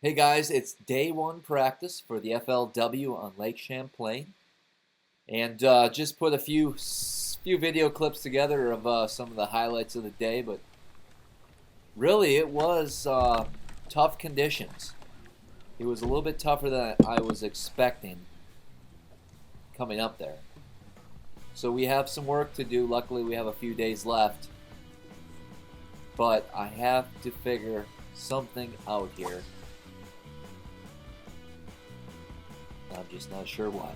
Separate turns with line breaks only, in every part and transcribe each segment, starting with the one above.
Hey guys, it's day one practice for the FLW on Lake Champlain, and just put a few video clips together of some of the highlights of the day. But really, it was tough conditions. It was a little bit tougher than I was expecting coming up there. So we have some work to do. Luckily, we have a few days left, but I have to figure something out here. I'm just not sure why.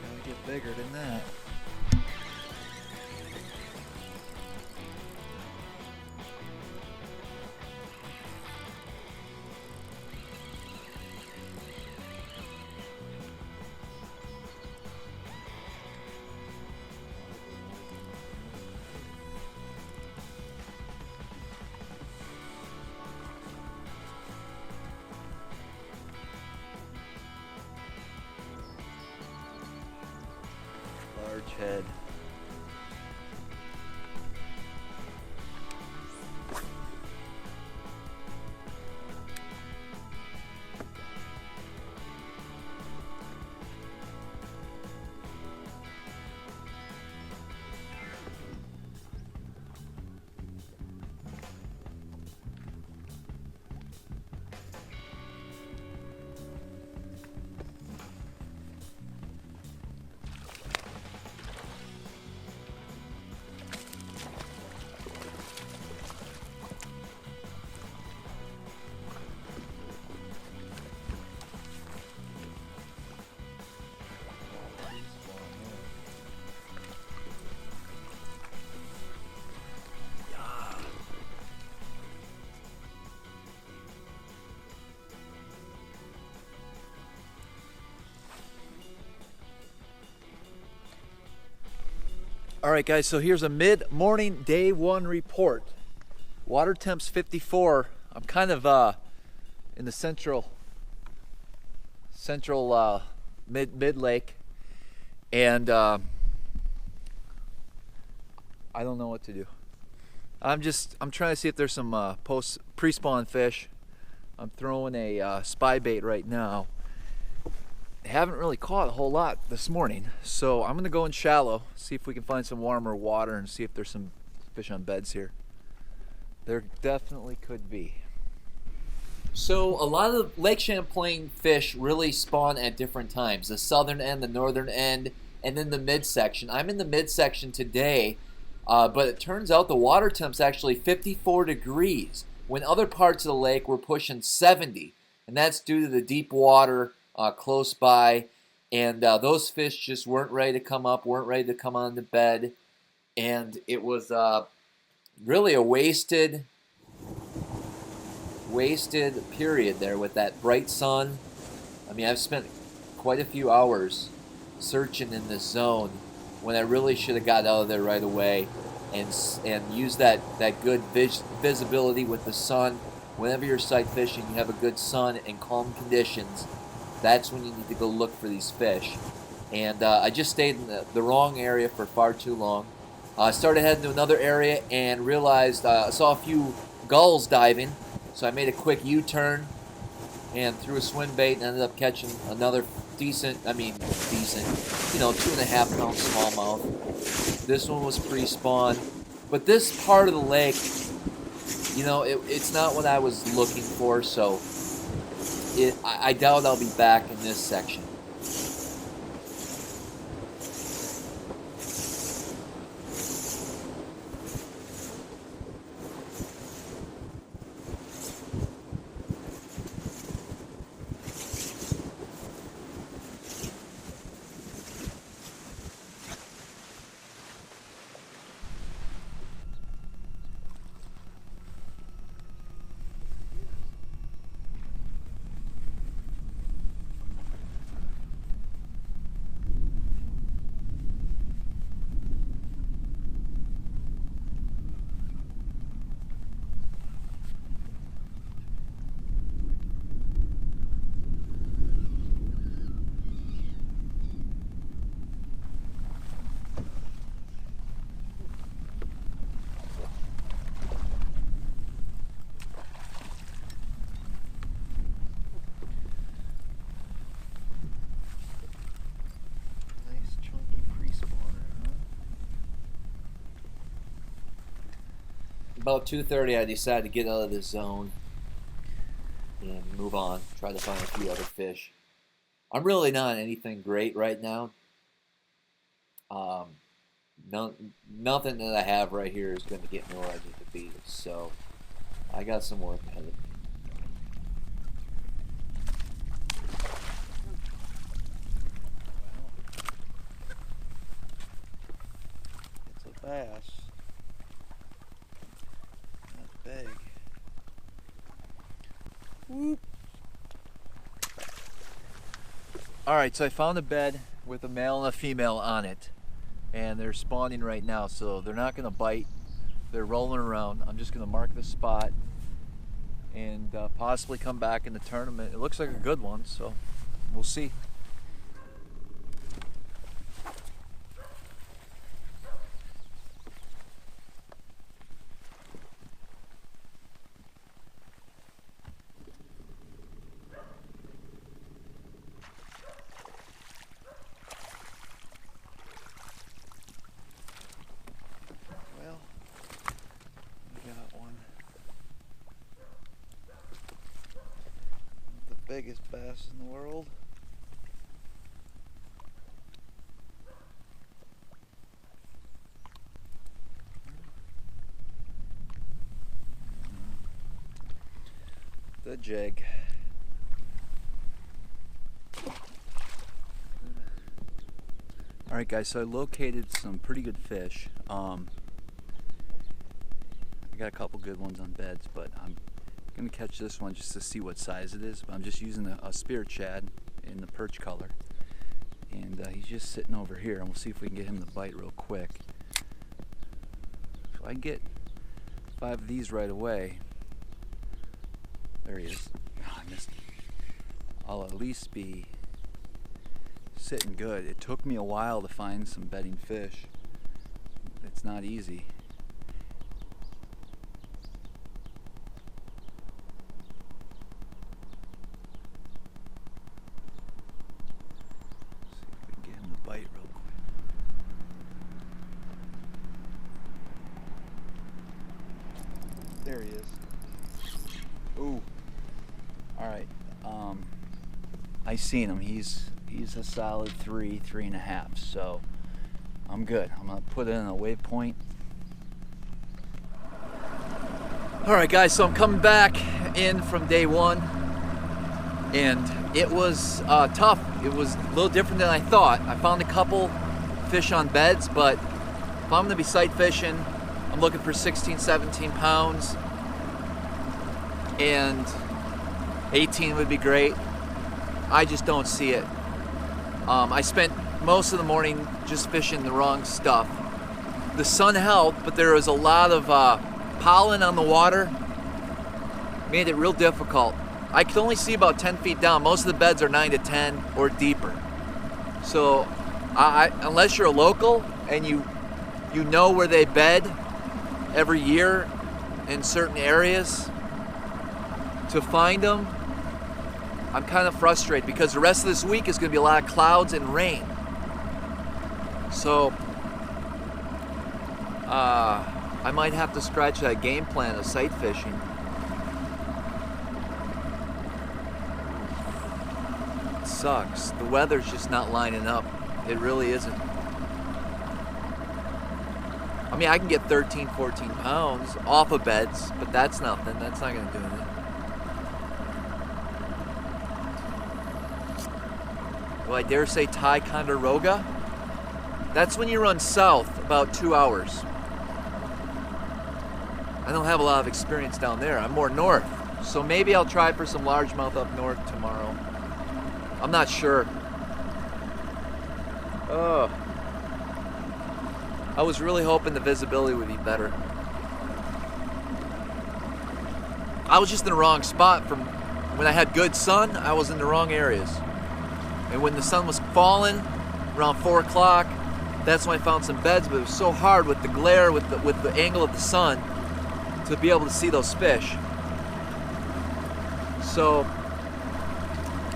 Gotta get bigger than that. Large head. All right, guys, so here's a mid-morning day one report. Water temp's 54. I'm kind of in the central mid lake, and I don't know what to do. I'm trying to see if there's some pre-spawn fish. I'm throwing a spy bait right now. Haven't really caught a whole lot this morning, so I'm gonna go in shallow, see if we can find some warmer water and see if there's some fish on beds here. There definitely could be. So a lot of the Lake Champlain fish really spawn at different times. The southern end, the northern end, and then the midsection. I'm in the midsection today, but it turns out the water temp's actually 54 degrees when other parts of the lake were pushing 70, and that's due to the deep water close by, and those fish just weren't ready to come up, weren't ready to come on the bed, and it was really a wasted period there with that bright sun. I mean, I've spent quite a few hours searching in this zone when I really should have got out of there right away and used that good visibility with the sun. Whenever you're sight fishing, you have a good sun and calm conditions. That's when you need to go look for these fish. And I just stayed in the wrong area for far too long. I started heading to another area and realized I saw a few gulls diving. So I made a quick U-turn and threw a swim bait and ended up catching another decent, you know, 2.5 pound smallmouth. This one was pre-spawn. But this part of the lake, you know, it's not what I was looking for, so I doubt I'll be back in this section. about 2:30, I decided to get out of this zone and move on. Try to find a few other fish. I'm really not anything great right now. Nothing that I have right here is going to get me where I need to be. So I got some work ahead of me.
It's a bass. Not big. Whoop. Alright, so I found a bed with a male and a female on it. And they're spawning right now, so they're not going to bite. They're rolling around. I'm just going to mark the spot and possibly come back in the tournament. It looks like a good one, so we'll see. Biggest bass in the world. The jig. Alright guys, so I located some pretty good fish. I got a couple good ones on beds, but I'm going to catch this one just to see what size it is. But I'm just using a spirit shad in the perch color, and he's just sitting over here, and we'll see if we can get him to bite real quick. If I get 5 of these right away, there he is. Oh, I missed him. I'll at least be sitting good. It took me a while to find some bedding fish. It's not easy. Bite real quick. There he is. Ooh. Alright. I seen him. He's a solid 3.5. So I'm good. I'm gonna put it in a waypoint. Alright guys, so I'm coming back in from day one. And it was tough. It was a little different than I thought. I found a couple fish on beds, but if I'm gonna be sight fishing, I'm looking for 16, 17 pounds, and 18 would be great. I just don't see it. I spent most of the morning just fishing the wrong stuff. The sun helped, but there was a lot of pollen on the water. Made it real difficult. I could only see about 10 feet down. Most of the beds are 9 to 10 or deeper. So unless you're a local and you know where they bed every year in certain areas, to find them, I'm kind of frustrated because the rest of this week is going to be a lot of clouds and rain. So I might have to scratch that game plan of sight fishing. Sucks. The weather's just not lining up. It really isn't. I mean, I can get 13, 14 pounds off of beds, but that's nothing. That's not going to do anything. Do I dare say Ticonderoga? That's when you run south about 2 hours. I don't have a lot of experience down there. I'm more north. So maybe I'll try for some largemouth up north tomorrow. I'm not sure. Oh. I was really hoping the visibility would be better. I was just in the wrong spot. From when I had good sun, I was in the wrong areas. And when the sun was falling around 4 o'clock, that's when I found some beds, but it was so hard with the glare, with the angle of the sun, to be able to see those fish. So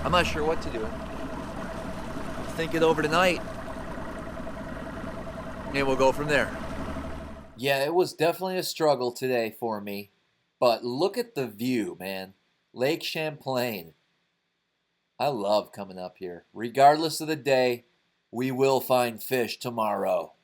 I'm not sure what to do. I'll think it over tonight, and we'll go from there.
Yeah, it was definitely a struggle today for me. But look at the view, man. Lake Champlain. I love coming up here. Regardless of the day, we will find fish tomorrow.